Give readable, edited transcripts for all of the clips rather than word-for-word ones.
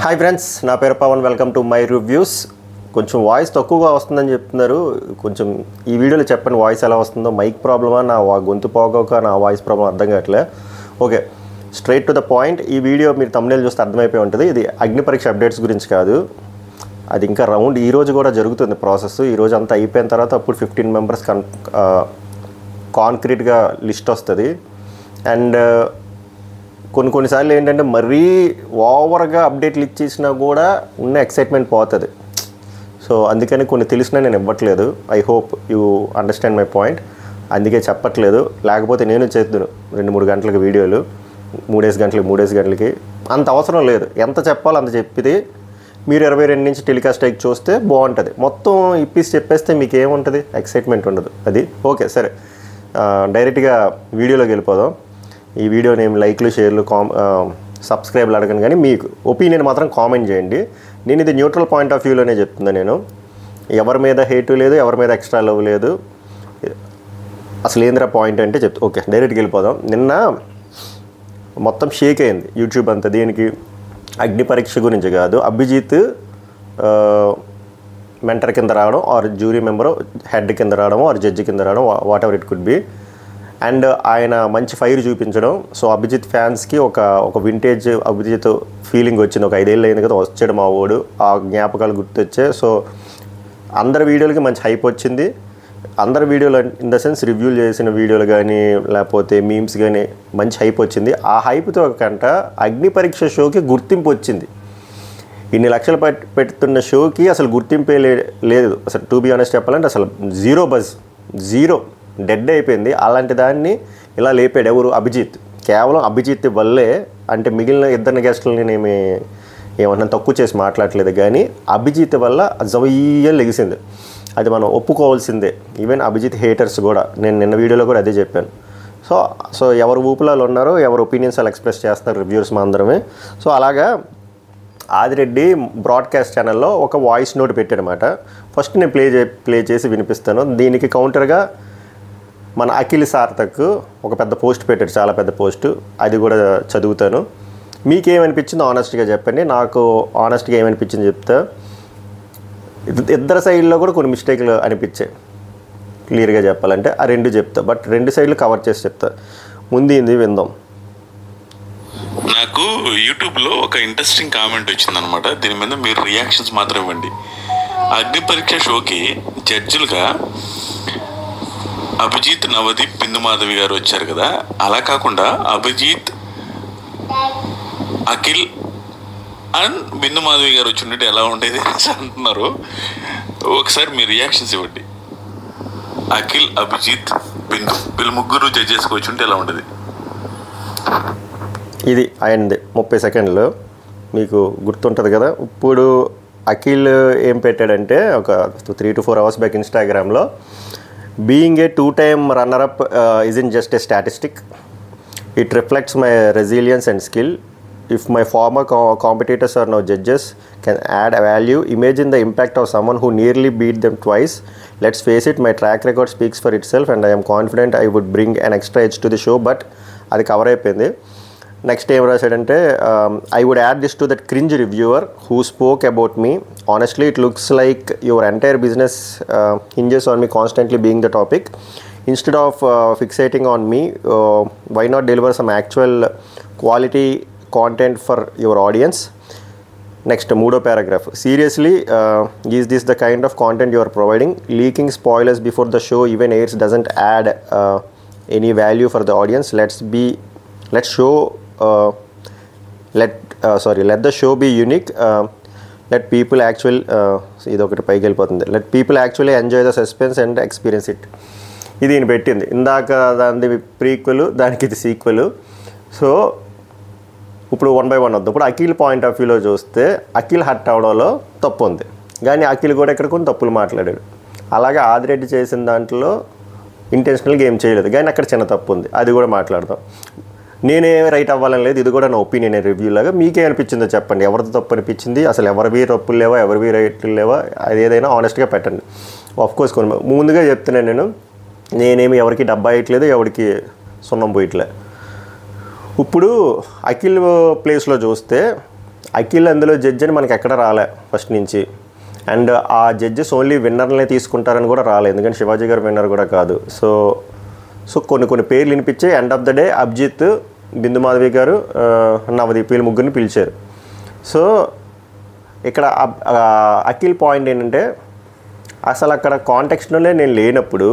Hi friends, నా పేరు Pavan. Welcome to my reviews. కొంచెం వాయిస్ తక్కువగా వస్తుందని చెప్తున్నారు. కొంచెం ఈ వీడియోలో చెప్పండి వాయిస్ ఎలా వస్తుందో. మైక్ ప్రాబ్లమా, నా గొంతు పోగక నా వాయిస్ ప్రాబ్లం అర్థం కావట్లే. Okay, straight to the point. ఈ వీడియో మీరు thumbnail చూస్తే అర్థమైపోయి ఉంటుంది. ఇది అగ్ని పరీక్ష అప్డేట్స్ గురించి కాదు. అది ఇంకా రౌండ్ ఈరోజు కూడా జరుగుతుంది ప్రాసెస్. ఈరోజు అంతా అయిపోయిన తర్వాత అప్పుడు 15 మెంబర్స్ కాంక్రీట్గా లిస్ట్ వస్తుంది. అండ్ కొన్నిసార్లు ఏంటంటే మరీ ఓవర్గా అప్డేట్లు ఇచ్చేసినా కూడా ఉన్న ఎక్సైట్మెంట్ పోతుంది. సో అందుకని కొన్ని తెలిసినా నేను ఇవ్వట్లేదు. I hope you understand my point. అందుకే చెప్పట్లేదు. లేకపోతే నేను చేద్దును 2-3 గంటలకి వీడియోలు, 3 గంటలకి అంత అవసరం లేదు. ఎంత చెప్పాలో అంత చెప్పితే మీరు 22 నుంచి టెలికాస్ట్ అయ్యి చూస్తే బాగుంటుంది. మొత్తం ఇప్పిసి చెప్పేస్తే మీకు ఏముంటుంది, ఎక్సైట్మెంట్ ఉండదు. అది ఓకే. సరే, డైరెక్ట్గా వీడియోలోకి వెళ్ళిపోదాం. ఈ వీడియో నేను లైక్లు, షేర్లు, సబ్స్క్రైబ్లు అడగను, కానీ మీకు ఒపీనియన్ మాత్రం కామెంట్ చేయండి. నేను ఇది న్యూట్రల్ పాయింట్ ఆఫ్ వ్యూలోనే చెప్తున్నా. నేను ఎవరి మీద హేటు లేదు, ఎవరి మీద ఎక్స్ట్రా లవ్ లేదు. అసలు ఏంద్రా పాయింట్ అంటే చెప్తా. ఓకే, డైరెక్ట్గా వెళ్ళిపోదాం. నిన్న మొత్తం షేక్ అయింది యూట్యూబ్ అంతా. దేనికి? అగ్ని పరీక్ష గురించి కాదు. అభిజిత్ మెంటర్ కింద రావడం, ఆర్ జ్యూరీ మెంబరు హెడ్ కింద రావడం, ఆర్ జడ్జి కింద రావడం, what ever it could be. And ఆయన మంచి ఫైర్ చూపించడం. సో అభిజిత్ ఫ్యాన్స్కి ఒక వింటేజ్ అభిజిత్ ఫీలింగ్ వచ్చింది. ఒక 5 ఏళ్ళు అయింది కదా వచ్చాడు మా వాడు, ఆ జ్ఞాపకాలు గుర్తొచ్చాయి. సో అందరి వీడియోలకి మంచి హైప్ వచ్చింది. అందరి వీడియోలు ఇన్ ద సెన్స్ రివ్యూలు చేసిన వీడియోలు కానీ లేకపోతే మీమ్స్ కానీ మంచి హైప్ వచ్చింది. ఆ హైప్తో కంట అగ్ని పరీక్ష షోకి గుర్తింపు వచ్చింది. ఇన్ని లక్షలు పెడుతున్న షోకి అసలు గుర్తింపే లేదు. అసలు టు బి ఆనెస్ట్ చెప్పాలంటే అసలు జీరో డెడ్ అయిపోయింది. అలాంటి దాన్ని ఇలా లేపాడు ఎవరు? అభిజిత్. కేవలం అభిజిత్ వల్లే. అంటే మిగిలిన 2 గెస్టులని నేను ఏమన్నా తక్కువ చేసి మాట్లాడలేదు, కానీ అభిజిత్ వల్ల జవయ్య లెగిసింది. అది మనం ఒప్పుకోవాల్సిందే. ఈవెన్ అభిజిత్ హేటర్స్ కూడా, నేను నిన్న వీడియోలో కూడా అదే చెప్పాను. సో ఎవరు ఊపులాలు ఉన్నారో, ఎవరు ఒపీనియన్స్ అలా ఎక్స్ప్రెస్ చేస్తారు రివ్యూర్స్ మా అందరమే. సో అలాగా ఆదిరెడ్డి బ్రాడ్కాస్ట్ ఛానల్లో ఒక వాయిస్ నోట్ పెట్టాడనమాట. ఫస్ట్ నేను ప్లే చేసి వినిపిస్తాను. దీనికి కౌంటర్గా మన అఖిల్ సార్థక్ ఒక పెద్ద పోస్ట్ పెట్టాడు, చాలా పెద్ద పోస్టు. అది కూడా చదువుతాను. మీకేమనిపించిందో ఆనెస్ట్గా చెప్పండి. నాకు ఆనెస్ట్గా ఏమనిపించింది చెప్తా. ఇద్దరు సైడ్లో కూడా కొన్ని మిస్టేక్లు అనిపించాయి. క్లియర్గా చెప్పాలంటే ఆ 2 చెప్తా, బట్ 2 సైడ్లు కవర్ చేసి చెప్తా. ముందు విందాం. నాకు యూట్యూబ్లో ఒక ఇంట్రెస్టింగ్ కామెంట్ వచ్చిందనమాట. దీని మీద మీరు రియాక్షన్స్ మాత్రం ఇవ్వండి. అగ్ని పరీక్ష షోకి జడ్జిలుగా అభిజిత్, నవదీప్, బిందు మాధవి గారు వచ్చారు కదా. అలా కాకుండా అభిజిత్, అఖిల్ అండ్ బిందు మాధవి గారు వచ్చి ఉంటే ఎలా ఉండేది అంటున్నారు. ఒకసారి మీ రియాక్షన్స్ ఇవ్వండి. అఖిల్, అభిజిత్, బిందు వీళ్ళు ముగ్గురు జడ్జెస్కి వచ్చి ఉంటే ఎలా ఉండేది? ఇది అయింది 30 సెకండ్లు. మీకు గుర్తుంటుంది కదా. ఇప్పుడు అఖిల్ ఏం పెట్టాడంటే ఒక 3 to 4 hours బ్యాక్ ఇన్స్టాగ్రామ్లో, being a 2-time runner-up isn't just a statistic. It reflects my resilience and skill. If my former competitors are now judges can add value, imagine the impact of someone who nearly beat them twice. Let's face it, my track record speaks for itself and I am confident I would bring an extra edge to the show, but అది cover అయిపోయింది. Next ఏం రాశాడంటే, I would add this to that cringe reviewer who spoke about me. Honestly, it looks like your entire business hinges on me constantly being the topic. Instead of fixating on me, why not deliver some actual quality content for your audience? Next, మూడో paragraph. Seriously, is this the kind of content you are providing? Leaking spoilers before the show even airs doesn't add any value for the audience. Let the show be unique. Let people actually ఇదొకటి పైకి వెళ్ళిపోతుంది. Let people actually enjoy the suspense and experience it. ఇది ఈయన పెట్టింది. ఇందాక దాని prequel, దానికి ఇది సీక్వెల్. సో ఇప్పుడు 1 by 1 వద్దాం. ఇప్పుడు అఖిల్ పాయింట్ ఆఫ్ వ్యూలో చూస్తే అఖిల్ హట్ అవడంలో తప్పు ఉంది, కానీ అఖిల్ కూడా ఇక్కడ కొన్ని తప్పులు మాట్లాడాడు. అలాగే ఆదిరెడ్డి చేసిన దాంట్లో ఇంటెన్షనల్గా ఏం చేయలేదు, కానీ అక్కడ చిన్న తప్పు ఉంది, అది కూడా మాట్లాడదాం. నేనే రైట్ అవ్వాలని లేదు, ఇది కూడా నా ఒపీనియన్ రివ్యూ లాగా. మీకే అనిపించిందో చెప్పండి. ఎవరితో తప్పు అనిపించింది, అసలు ఎవరివి తప్పులు లేవా, ఎవరివి రైట్లు లేవా, అది ఏదైనా ఆనెస్ట్గా పెట్టండి. ఆఫ్కోర్స్ కొన్ని ముందుగా చెప్తున్నాను, నేనేమి ఎవరికి డబ్బా వేయట్లేదు, ఎవరికి సున్నం పోయట్లే. ఇప్పుడు అఖిల్ ప్లేస్లో చూస్తే అఖిల్ అందులో జడ్జి అని మనకి ఎక్కడ రాలే ఫస్ట్ నుంచి. అండ్ ఆ జడ్జెస్ ఓన్లీ విన్నర్లనే తీసుకుంటారని కూడా రాలేదు, ఎందుకంటే శివాజీ గారు విన్నర్ కూడా కాదు. సో కొన్ని పేర్లు వినిపించే end of the day Abhijit, Bindu Madhavi garu, Navdeep వీళ్ళు ముగ్గురిని పిలిచారు. సో ఇక్కడ అఖిల్ పాయింట్ ఏంటంటే అసలు అక్కడ కాంటెక్స్ట్లోనే నేను లేనప్పుడు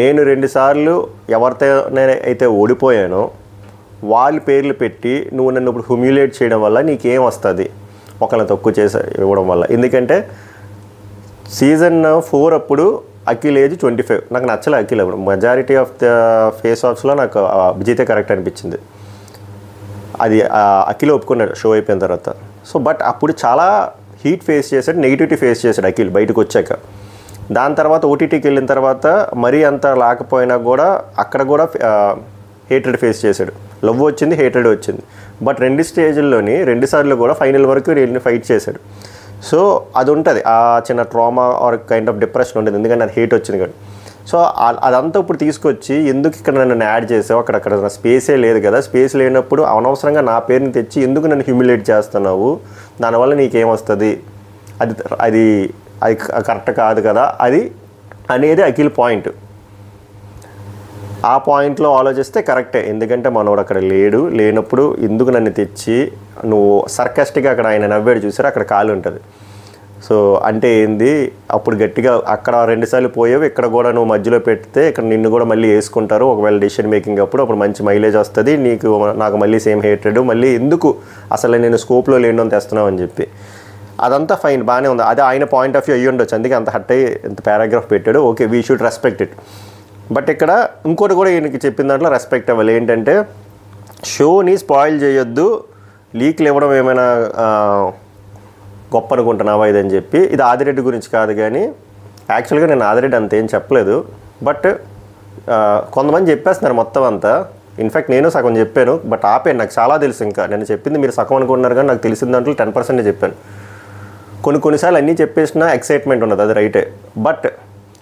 నేను 2 సార్లు ఎవరితో అయితే ఓడిపోయానో వాళ్ళ పేర్లు పెట్టి నువ్వు నన్ను ఇప్పుడు హ్యూమిలేట్ చేయడం వల్ల నీకేం వస్తుంది ఒకళ్ళని తక్కువ చేసి ఇవ్వడం వల్ల. ఎందుకంటే సీజన్ 4 అప్పుడు అఖిల్ ఏజ్ 25. నాకు నచ్చలే అఖిల్ అప్పుడు. మెజారిటీ ఆఫ్ ద ఫేస్ ఆఫ్స్లో నాకు అభిజితే కరెక్ట్ అనిపించింది. అది అఖిల్ ఒప్పుకున్నాడు షో అయిపోయిన తర్వాత. సో బట్ అప్పుడు చాలా హీట్ ఫేస్ చేశాడు, నెగిటివిటీ ఫేస్ చేశాడు అఖిల్ బయటకు వచ్చాక. దాని తర్వాత ఓటీటీకి వెళ్ళిన తర్వాత మరీ అంత లేకపోయినా కూడా అక్కడ కూడా హేట్రెడ్ ఫేస్ చేశాడు. లవ్ వచ్చింది, హేట్రెడ్ వచ్చింది. బట్ 2 స్టేజ్ల్లోని 2 సార్లు కూడా ఫైనల్ వరకు వెళ్ళి ఫైట్ చేశాడు. సో అది ఉంటుంది, ఆ చిన్న trauma or kind of depression ఉంటుంది, ఎందుకంటే అది హేట్ వచ్చింది కదా. సో అదంతా ఇప్పుడు తీసుకొచ్చి ఎందుకు ఇక్కడ నన్ను యాడ్ చేసావు, అక్కడ నా స్పేసే లేదు కదా, స్పేస్ లేనప్పుడు అనవసరంగా నా పేరుని తెచ్చి ఎందుకు నన్ను హ్యూమిలేట్ చేస్తున్నావు, దానివల్ల నీకేమొస్తుంది, అది అది అది కరెక్ట్ కాదు కదా అది అనేది అఖిల్ పాయింట్. ఆ పాయింట్లో ఆలోచిస్తే కరెక్టే, ఎందుకంటే మనోడు అక్కడ లేనప్పుడు ఎందుకు నన్ను తెచ్చి నువ్వు సర్కాస్టిక్గా అక్కడ ఆయన నవ్వాడు చూసారు, అక్కడ కాలు ఉంటుంది. సో అంటే ఏంది, అప్పుడు గట్టిగా అక్కడ 2 సార్లు పోయావు, ఇక్కడ కూడా నువ్వు మధ్యలో పెడితే ఇక్కడ నిన్ను కూడా మళ్ళీ వేసుకుంటారు ఒకవేళ డెసిషన్ మేకింగ్ అప్పుడు మంచి మైలేజ్ వస్తుంది, నాకు మళ్ళీ సేమ్ హేట్రెడ్, మళ్ళీ ఎందుకు అసలు నేను స్కోప్లో లేని తెస్తున్నావు అని చెప్పి. అదంతా ఫైన్, బాగానే ఉంది, అదే ఆయన పాయింట్ ఆఫ్ వ్యూ అయ్యి ఉండొచ్చు, అందుకే అంత హట్ అయ్యి ఇంత పారాగ్రాఫ్ పెట్టాడు. Okay, we should respect it. But ఇక్కడ ఇంకోటి కూడా ఈయనకి చెప్పిన దాంట్లో రెస్పెక్ట్ అవ్వాలి. ఏంటంటే షోని స్పాయిల్ చేయొద్దు, లీక్లు ఇవ్వడం ఏమైనా గొప్ప అనుకుంటున్నావా ఇదని చెప్పి. ఇది ఆదిరెడ్డి గురించి కాదు, కానీ యాక్చువల్గా నేను ఆదిరెడ్డి అంతేం చెప్పలేదు. బట్ కొంతమంది చెప్పేస్తున్నారు మొత్తం అంతా. ఇన్ఫ్యాక్ట్ నేను సగం చెప్పాను, బట్ ఆపాను, నాకు చాలా తెలుసు. ఇంకా నేను చెప్పింది మీరు సగం అనుకుంటున్నారు, కానీ నాకు తెలిసిన దాంట్లో 10% చెప్పాను. కొన్నిసార్లు అన్నీ చెప్పేసినా ఎక్సైట్మెంట్ ఉండదు, అది రైటే. బట్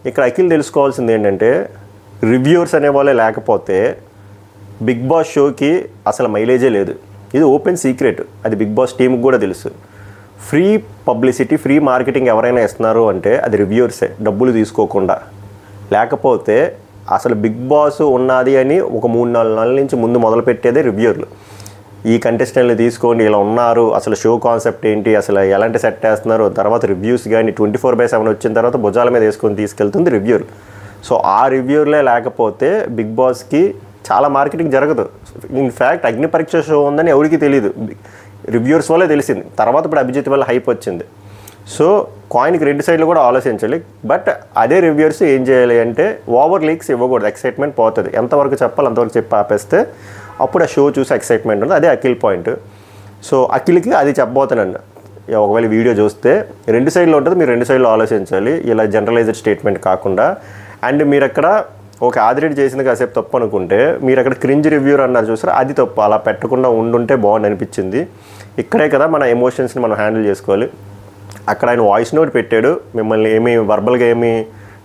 ఇక్కడ అఖిల్ తెలుసుకోవాల్సింది ఏంటంటే రివ్యూవర్స్ అనేవాళ్ళే లేకపోతే బిగ్ బాస్ షోకి అసలు మైలేజే లేదు. ఇది ఓపెన్ సీక్రెట్, అది బిగ్ బాస్ టీంకి కూడా తెలుసు. ఫ్రీ పబ్లిసిటీ, ఫ్రీ మార్కెటింగ్ ఎవరైనా ఇస్తున్నారు అంటే అది రివ్యూవర్సే, డబ్బులు తీసుకోకుండా. లేకపోతే అసలు బిగ్ బాస్ ఉన్నది అని ఒక 3-4 నెలల నుంచి ముందు మొదలుపెట్టేదే రివ్యూర్లు. ఈ కంటెస్టెంట్లు తీసుకోండి, ఇలా ఉన్నారు, అసలు షో కాన్సెప్ట్ ఏంటి, అసలు ఎలాంటి సెట్ వేస్తున్నారు, తర్వాత రివ్యూస్ కానీ 24/7 వచ్చిన తర్వాత భుజాల మీద వేసుకొని తీసుకెళ్తుంది రివ్యూర్. సో ఆ రివ్యూర్లే లేకపోతే బిగ్ బాస్కి చాలా మార్కెటింగ్ జరగదు. ఇన్ఫ్యాక్ట్ అగ్ని పరీక్ష షో ఉందని ఎవరికి తెలియదు, రివ్యూర్స్ వల్లే తెలిసింది. తర్వాత ఇప్పుడు అభిజిత్ వల్ల హైప్ వచ్చింది. సో కాయిన్కి 2 సైడ్లు కూడా ఆలోచించాలి. బట్ అదే రివ్యూర్స్ ఏం చేయాలి అంటే ఓవర్ లీక్స్ ఇవ్వకూడదు, ఎక్సైట్మెంట్ పోతుంది. ఎంతవరకు చెప్పాలి అంతవరకు చెప్పి ఆపేస్తే అప్పుడు ఆ షో చూసి ఎక్సైట్మెంట్ ఉంది. అదే అఖిల్ పాయింట్. సో అఖిల్కి అది చెప్పబోతున్నాను, ఒకవేళ వీడియో చూస్తే 2 సైడ్లు ఉంటుంది, మీరు 2 సైడ్లు ఆలోచించాలి, ఇలా జనరలైజ్డ్ స్టేట్మెంట్ కాకుండా. అండ్ మీరు అక్కడ ఓకే ఆదిరెడ్డి చేసింది కాసేపు తప్పు అనుకుంటే మీరు అక్కడ క్రింజ్ రివ్యూర్ అన్నారు చూసారా, అది తప్పు. అలా పెట్టకుండా ఉండుంటే బాగుంది అనిపించింది. ఇక్కడే కదా మన ఎమోషన్స్ని మనం హ్యాండిల్ చేసుకోవాలి. అక్కడ ఆయన వాయిస్ నోట్ పెట్టాడు, మిమ్మల్ని ఏమీ వర్బల్గా ఏమీ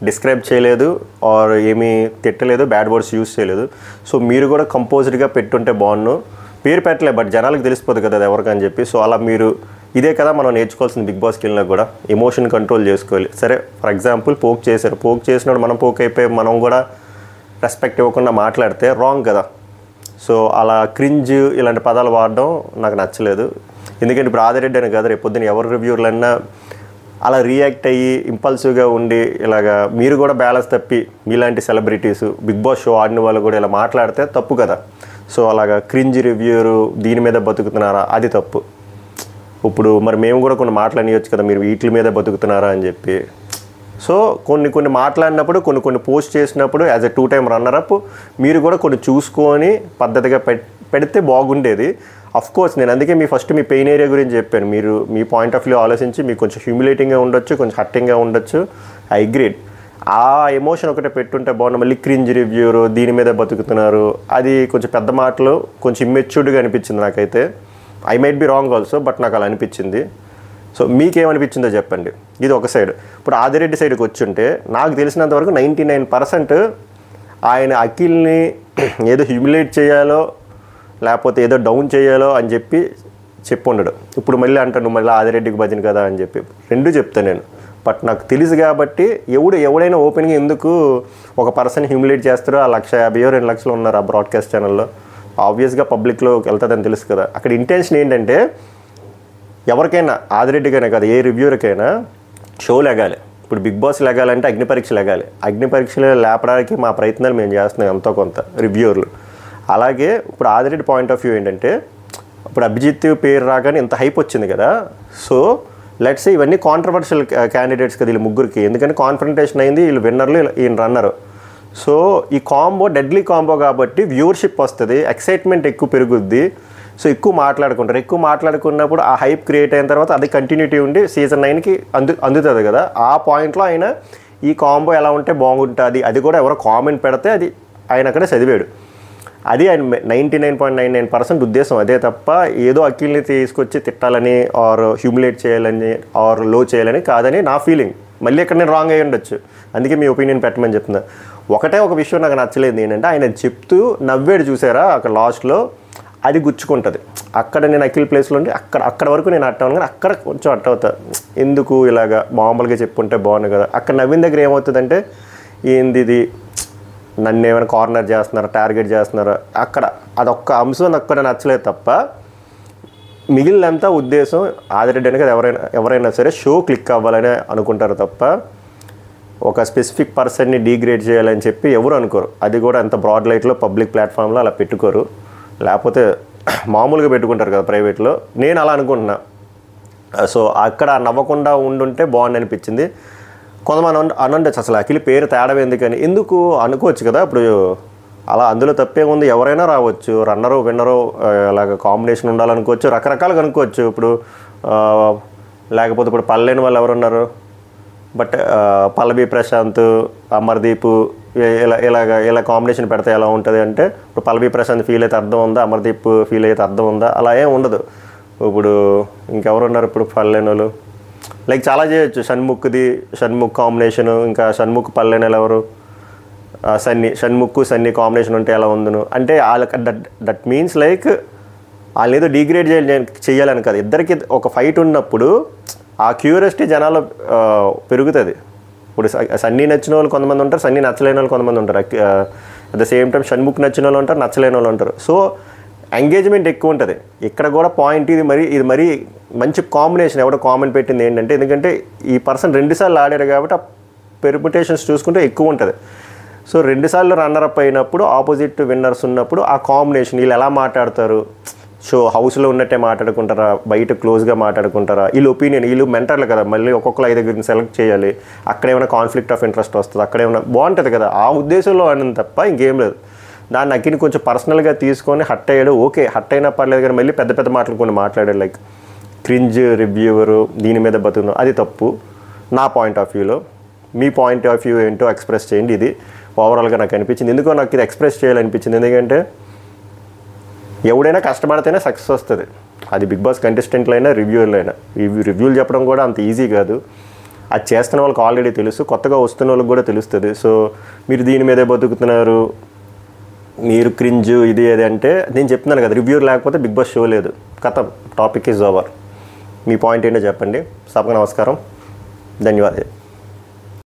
డిస్క్రైబ్ చేయలేదు ఆర్ ఏమీ తిట్టలేదు, బ్యాడ్ వర్డ్స్ యూజ్ చేయలేదు. సో మీరు కూడా కంపోజ్డ్గా పెట్టుంటే బాగున్నాను. పేరు పెట్టలేదు, బట్ జనాలకు తెలిసిపోదు కదా అది ఎవరికని చెప్పి. సో అలా మీరు ఇదే కదా మనం నేర్చుకోవాల్సింది బిగ్ బాస్కి వెళ్ళినా కూడా, ఎమోషన్ కంట్రోల్ చేసుకోవాలి. సరే ఫర్ ఎగ్జాంపుల్ పోక్ చేశారు, పోక్ చేసినప్పుడు మనం పోక్ అయిపోయి మనం కూడా రెస్పెక్ట్ ఇవ్వకుండా మాట్లాడితే రాంగ్ కదా. సో అలా క్రింజ్ ఇలాంటి పదాలు వాడడం నాకు నచ్చలేదు. ఎందుకంటే ఇప్పుడు ఆదిరెడ్డి అని కదా, రేపు పొద్దున్న ఎవరి రివ్యూర్లన్నా అలా రియాక్ట్ అయ్యి ఇంపల్సివ్గా ఉండి ఇలాగా మీరు కూడా బ్యాలెన్స్ తప్పి మీలాంటి సెలబ్రిటీస్ బిగ్ బాస్ షో ఆడిన వాళ్ళు కూడా ఇలా మాట్లాడితే తప్పు కదా. సో అలాగా క్రింజ్ రివ్యూరు దీని మీద బతుకుతున్నారా, అది తప్పు. ఇప్పుడు మరి మేము కూడా కొన్ని మాట్లాడియొచ్చు కదా, మీరు వీటి మీద బతుకుతున్నారా అని చెప్పి. సో కొన్ని మాట్లాడినప్పుడు కొన్ని పోస్ట్ చేసినప్పుడు యాజ్ ఎ 2-time రన్నరప్ మీరు కూడా కొన్ని చూసుకొని పద్ధతిగా పెడితే బాగుండేది. కోర్స్ నేను అందుకే మీ పెయిన్ ఏరియా గురించి చెప్పాను. మీరు మీ పాయింట్ ఆఫ్ వ్యూ ఆలోచించి మీకు కొంచెం హ్యూమిలేటింగ్గా ఉండొచ్చు, కొంచెం హర్టింగ్గా ఉండొచ్చు, ఐ అగ్రీడ్. ఆ ఎమోషన్ ఒకటే పెట్టుంటే బాగుంది. మళ్ళీ క్రింజ్ రివ్యూరు దీని మీద బతుకుతున్నారు, అది కొంచెం పెద్ద మాటలు, కొంచెం ఇమ్మెచ్యూర్డ్గా అనిపించింది నాకైతే. I might be wrong also, but నాకు అలా అనిపించింది. సో మీకేమనిపించిందో చెప్పండి. ఇది ఒక సైడ్. ఇప్పుడు ఆదిరెడ్డి సైడ్కి వచ్చుంటే నాకు తెలిసినంతవరకు 99% ఆయన అఖిల్ని ఏదో హ్యూమిలేట్ చేయాలో లేకపోతే ఏదో డౌన్ చేయాలో అని చెప్పి చెప్పు ఉండడు. ఇప్పుడు మళ్ళీ అంటాను నువ్వు మళ్ళీ ఆదిరెడ్డికి భజన కదా అని చెప్పి. రెండు చెప్తాను నేను. బట్ నాకు తెలుసు కాబట్టి ఎవడైనా ఓపెన్గా ఎందుకు ఒక పర్సన్ హ్యూమిలేట్ చేస్తారో, ఆ 1,50,000 2 లక్షలు ఉన్నారు ఆ బ్రాడ్కాస్ట్ ఛానల్లో, ఆబ్వియస్గా పబ్లిక్లో వెళ్తుందని తెలుసు కదా. అక్కడ ఇంటెన్షన్ ఏంటంటే ఎవరికైనా, ఆదిరెడ్డికైనా కాదు ఏ రివ్యూర్కైనా షో లెగాలి. ఇప్పుడు బిగ్ బాస్ లెగాలంటే అగ్ని పరీక్ష లెగాలి. అగ్ని పరీక్షలు లేపడానికి మా ప్రయత్నాలు మేము చేస్తున్నాం ఎంతో కొంత రివ్యూర్లు. అలాగే ఇప్పుడు ఆదిరెడ్డి పాయింట్ ఆఫ్ వ్యూ ఏంటంటే, ఇప్పుడు అభిజిత్ పేరు రాగానే ఇంత హైప్ వచ్చింది కదా. సో లెట్స్ ఇవన్నీ కాంట్రవర్షియల్ క్యాండిడేట్స్ కదా వీళ్ళు ముగ్గురికి, ఎందుకంటే కాన్ఫరంటేషన్ అయింది, వీళ్ళు విన్నర్లు ఈయన రన్నరు. సో ఈ కాంబో డెడ్లీ కాంబో కాబట్టి వ్యూవర్షిప్ వస్తుంది, ఎక్సైట్మెంట్ ఎక్కువ పెరుగుద్ది. సో ఎక్కువ మాట్లాడుకున్నప్పుడు ఆ హైప్ క్రియేట్ అయిన తర్వాత అది కంటిన్యూటీ ఉండి సీజన్ 9కి అందుతుంది కదా. ఆ పాయింట్లో ఆయన ఈ కాంబో ఎలా ఉంటే బాగుంటుంది, అది కూడా ఎవరో కామెంట్ పెడితే అది ఆయన అక్కడే చదివాడు. అది ఆయన 99.99% ఉద్దేశం అదే తప్ప ఏదో అఖిల్ని తీసుకొచ్చి తిట్టాలని ఆర్ హ్యూమిలేట్ చేయాలని ఆర్ లో చేయాలని కాదని నా ఫీలింగ్. మళ్ళీ ఇక్కడ నేను రాంగ్ అయ్యి ఉండొచ్చు, అందుకే మీ ఒపీనియన్ పెట్టమని చెప్తున్నా. ఒక విషయం నాకు నచ్చలేదు ఏంటంటే, ఆయన చెప్తూ నవ్వాడు చూసారా అక్కడ లాస్ట్లో, అది గుచ్చుకుంటుంది. అక్కడ నేను అఖిల్ ప్లేస్లో ఉండి అక్కడ వరకు నేను అట్టవును, కానీ అక్కడ కొంచెం అట్టవుతా, ఎందుకు ఇలాగా మామూలుగా చెప్పుంటే బాగుంది కదా. అక్కడ నవ్విన దగ్గర ఏమవుతుందంటే, ఏంది ఇది నన్ను ఏమైనా కార్నర్ చేస్తున్నారా, టార్గెట్ చేస్తున్నారా, అక్కడ అదొక్క అంశం అక్కడ నచ్చలేదు తప్ప మిగిలినంతా ఉద్దేశం ఆదిరెడ్డి అని కదా ఎవరైనా సరే షో క్లిక్ అవ్వాలని అనుకుంటారు తప్ప ఒక స్పెసిఫిక్ పర్సన్ని డీగ్రేడ్ చేయాలని చెప్పి ఎవరు అనుకోరు. అది కూడా అంత బ్రాడ్ లైట్లో పబ్లిక్ ప్లాట్ఫామ్లో అలా పెట్టుకోరు, లేకపోతే మామూలుగా పెట్టుకుంటారు కదా ప్రైవేట్లో. నేను అలా అనుకుంటున్నా. సో అక్కడ నవ్వకుండా ఉండుంటే బాగుంది అనిపించింది. కొంతమంది అనుండొచ్చు అసలు అఖిల్ పేరు తేడా ఎందుకని, ఎందుకు అనుకోవచ్చు కదా. ఇప్పుడు అలా అందులో తప్పేముంది, ఎవరైనా రావచ్చు, రన్నరు విన్నరు అలాగ కాంబినేషన్ ఉండాలనుకోవచ్చు, రకరకాలుగా అనుకోవచ్చు. ఇప్పుడు లేకపోతే ఇప్పుడు పల్లెని వాళ్ళు ఎవరున్నారు, బట్ పల్లవి ప్రశాంత్ అమర్దీప్ ఇలా కాంబినేషన్ పెడితే ఎలా ఉంటుంది అంటే, ఇప్పుడు పల్లవి ప్రశాంత్ ఫీల్ అయితే అర్థం ఉందా, అమర్దీప్ ఫీల్ అయితే అర్థం ఉందా, అలా ఏం ఉండదు. ఇప్పుడు ఇంకెవరున్నారు ఇప్పుడు పల్లెనులు, లైక్ చాలా చేయొచ్చు. షణ్ముఖ్ కాంబినేషను, ఇంకా షణ్ముఖ్ పల్లెనలు ఎవరు, సన్నీ కాంబినేషన్ ఉంటే ఎలా ఉందను అంటే వాళ్ళకి దట్ మీన్స్ లైక్ వాళ్ళు ఏదో డిగ్రేడ్ చేయాలని కాదు. ఇద్దరికి ఒక ఫైట్ ఉన్నప్పుడు ఆ క్యూరియాసిటీ జనాల్లో పెరుగుతుంది. ఇప్పుడు సన్నీ నచ్చిన వాళ్ళు కొంతమంది ఉంటారు, సన్నీ నచ్చలేని వాళ్ళు కొంతమంది ఉంటారు. At the same time Shanmukh నచ్చిన వాళ్ళు ఉంటారు, నచ్చలేని వాళ్ళు ఉంటారు. సో ఎంగేజ్మెంట్ ఎక్కువ ఉంటుంది. ఇక్కడ కూడా పాయింట్ ఇది మరీ మంచి కాంబినేషన్. ఎవడో కామెంట్ పెట్టింది ఏంటంటే, ఎందుకంటే ఈ పర్సన్ 2 సార్లు ఆడారు కాబట్టి ఆ పెర్ముటేషన్స్ చూసుకుంటే ఎక్కువ ఉంటుంది. సో 2 సార్లు రన్నర్ అప్ అయినప్పుడు ఆపోజిట్ విన్నర్స్ ఉన్నప్పుడు ఆ కాంబినేషన్ వీళ్ళు ఎలా మాట్లాడతారు, సో హౌస్లో ఉన్నట్టే మాట్లాడుకుంటారా, బయట క్లోజ్గా మాట్లాడుకుంటారా, వీళ్ళు ఒపీనియన్, వీళ్ళు మెంటర్లు కదా, మళ్ళీ ఒక్కొక్కరు 5 సెలెక్ట్ చేయాలి, అక్కడ ఏమైనా కాన్ఫ్లిక్ట్ ఆఫ్ ఇంట్రెస్ట్ వస్తుంది, అక్కడ ఏమైనా బాగుంటుంది కదా, ఆ ఉద్దేశంలో అన్నది తప్ప ఇంకేం లేదు. దాన్ని అక్కిని కొంచెం పర్సనల్గా తీసుకొని హట్ అయ్యాడు, ఓకే హట్ అయినా పర్లేదు, కానీ మళ్ళీ పెద్ద మాటలు కొన్ని మాట్లాడాడు, లైక్ క్రింజ్ రివ్యూవరు దీని మీద బతుకున్నాం, అది తప్పు నా పాయింట్ ఆఫ్ వ్యూలో. మీ పాయింట్ ఆఫ్ వ్యూ ఏంటో ఎక్స్ప్రెస్ చేయండి. ఇది ఓవరాల్గా నాకు అనిపించింది. ఎందుకో నాకు ఇది ఎక్స్ప్రెస్ చేయాలనిపించింది, ఎందుకంటే ఎవడైనా కష్టపడితేనే సక్సెస్ వస్తుంది. అది బిగ్ బాస్ కంటెస్టెంట్లు అయినా రివ్యూలు అయినా. రివ్యూలు చెప్పడం కూడా అంత ఈజీ కాదు. అది చేస్తున్న వాళ్ళకి ఆల్రెడీ తెలుసు, కొత్తగా వస్తున్న వాళ్ళకి కూడా తెలుస్తుంది. సో మీరు దీని మీదే బతుకుతున్నారు, మీరు క్రింజ్ ఇది అది అంటే, నేను చెప్తున్నాను కదా, రివ్యూ లేకపోతే బిగ్ బాస్ షో లేదు, కథం, topic is over. Me point ఏంటో చెప్పండి. సభకు నమస్కారం, ధన్యవాదాలు.